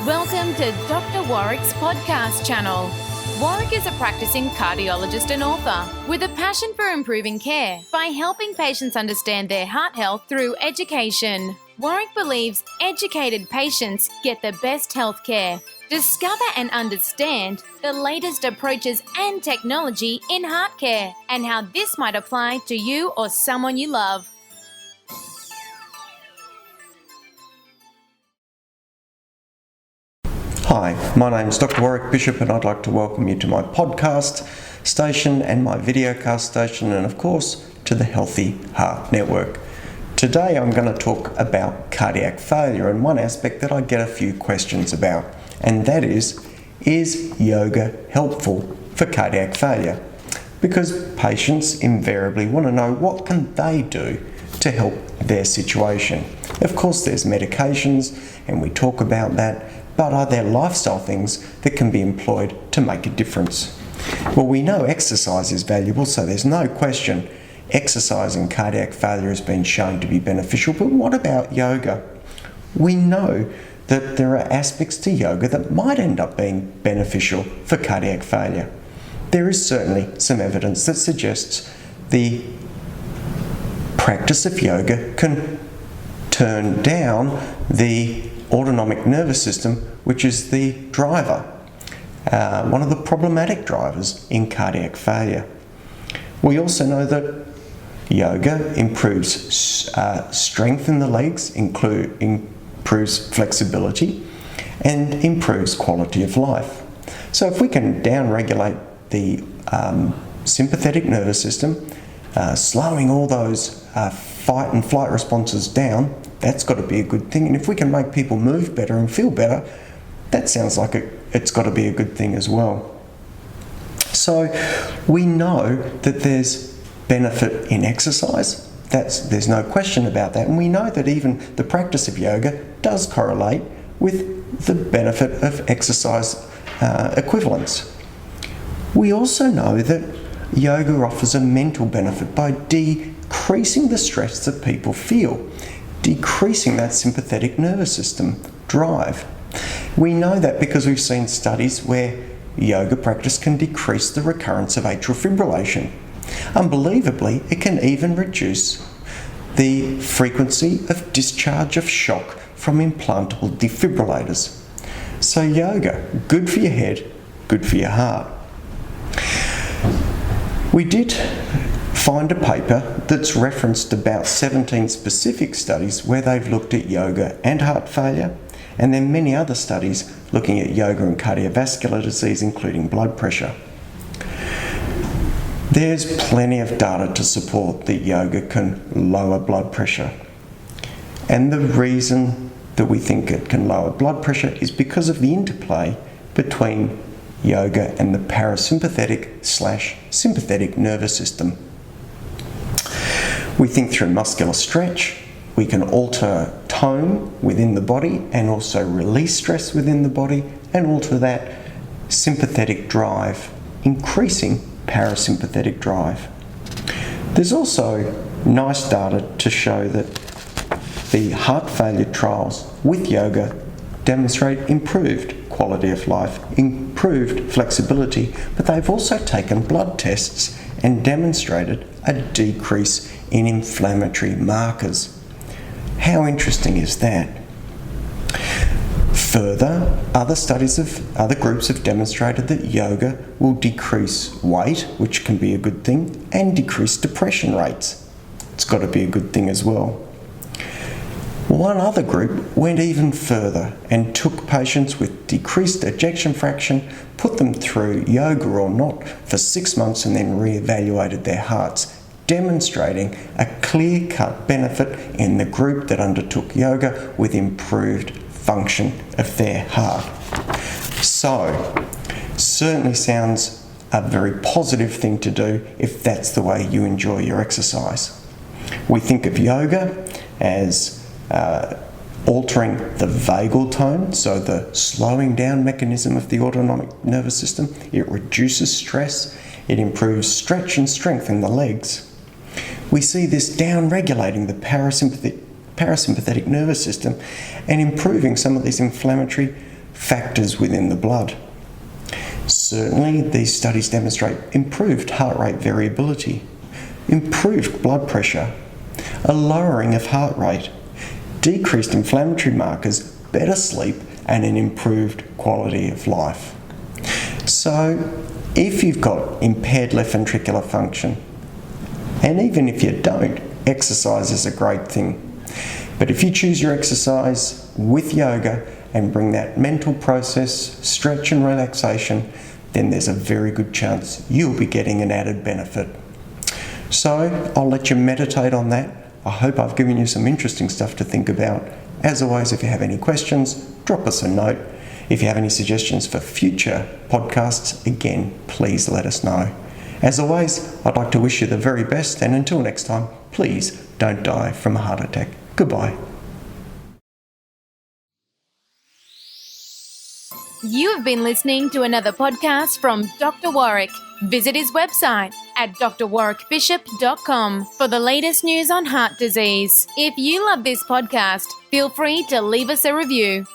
Welcome to Doctor Warrick's podcast channel. Warrick is a practising cardiologist and author with a passion for improving care by helping patients understand their heart health through education. Warrick believes educated patients get the best health care. Discover and understand the latest approaches and technology in heart care and how this might apply to you or someone you love. Hi, my name is Doctor Warrick Bishop and I'd like to welcome you to my podcast station and my videocast station and of course to the Healthy Heart Network. Today I'm going to talk about cardiac failure and one aspect that I get a few questions about, and that is yoga helpful for cardiac failure? Because patients invariably want to know what can they do to help their situation. Of course there's medications and we talk about that, but are there lifestyle things that can be employed to make a difference? Well, we know exercise is valuable, so there's no question exercise in cardiac failure has been shown to be beneficial, but what about yoga? We know that there are aspects to yoga that might end up being beneficial for cardiac failure. There is certainly some evidence that suggests the practice of yoga can turn down the autonomic nervous system, which is the driver, one of the problematic drivers in cardiac failure. We also know that yoga improves strength in the legs, improves flexibility, and improves quality of life. So if we can down-regulate the sympathetic nervous system, slowing all those fight and flight responses down, that's got to be a good thing. And if we can make people move better and feel better, that sounds like it's got to be a good thing as well. So we know that there's benefit in exercise. There's no question about that. And we know that even the practice of yoga does correlate with the benefit of exercise equivalence. We also know that yoga offers a mental benefit by decreasing the stress that people feel, decreasing that sympathetic nervous system drive. We know that because we've seen studies where yoga practice can decrease the recurrence of atrial fibrillation. Unbelievably, it can even reduce the frequency of discharge of shock from implantable defibrillators. So yoga, good for your head, good for your heart. We did find a paper that's referenced about 17 specific studies where they've looked at yoga and heart failure, and then many other studies looking at yoga and cardiovascular disease, including blood pressure. There's plenty of data to support that yoga can lower blood pressure. And the reason that we think it can lower blood pressure is because of the interplay between yoga and the parasympathetic/sympathetic nervous system. We think through muscular stretch, we can alter tone within the body and also release stress within the body and alter that sympathetic drive, increasing parasympathetic drive. There's also nice data to show that the heart failure trials with yoga demonstrate improved quality of life, improved flexibility, but they've also taken blood tests and demonstrated a decrease in inflammatory markers. How interesting is that? Further, other groups have demonstrated that yoga will decrease weight, which can be a good thing, and decrease depression rates. It's got to be a good thing as well. One other group went even further and took patients with decreased ejection fraction, put them through yoga or not for 6 months and then re-evaluated their hearts, demonstrating a clear-cut benefit in the group that undertook yoga with improved function of their heart. So, certainly sounds a very positive thing to do if that's the way you enjoy your exercise. We think of yoga as altering the vagal tone, so the slowing down mechanism of the autonomic nervous system. It reduces stress, it improves stretch and strength in the legs. We see this down-regulating the parasympathetic nervous system and improving some of these inflammatory factors within the blood. Certainly, these studies demonstrate improved heart rate variability, improved blood pressure, a lowering of heart rate, decreased inflammatory markers, better sleep, and an improved quality of life. So, if you've got impaired left ventricular function, and even if you don't, exercise is a great thing. But if you choose your exercise with yoga and bring that mental process, stretch and relaxation, then there's a very good chance you'll be getting an added benefit. So I'll let you meditate on that. I hope I've given you some interesting stuff to think about. As always, if you have any questions, drop us a note. If you have any suggestions for future podcasts, again, please let us know. As always, I'd like to wish you the very best, and until next time, please don't die from a heart attack. Goodbye. You have been listening to another podcast from Dr. Warrick. Visit his website at drwarrickbishop.com for the latest news on heart disease. If you love this podcast, feel free to leave us a review.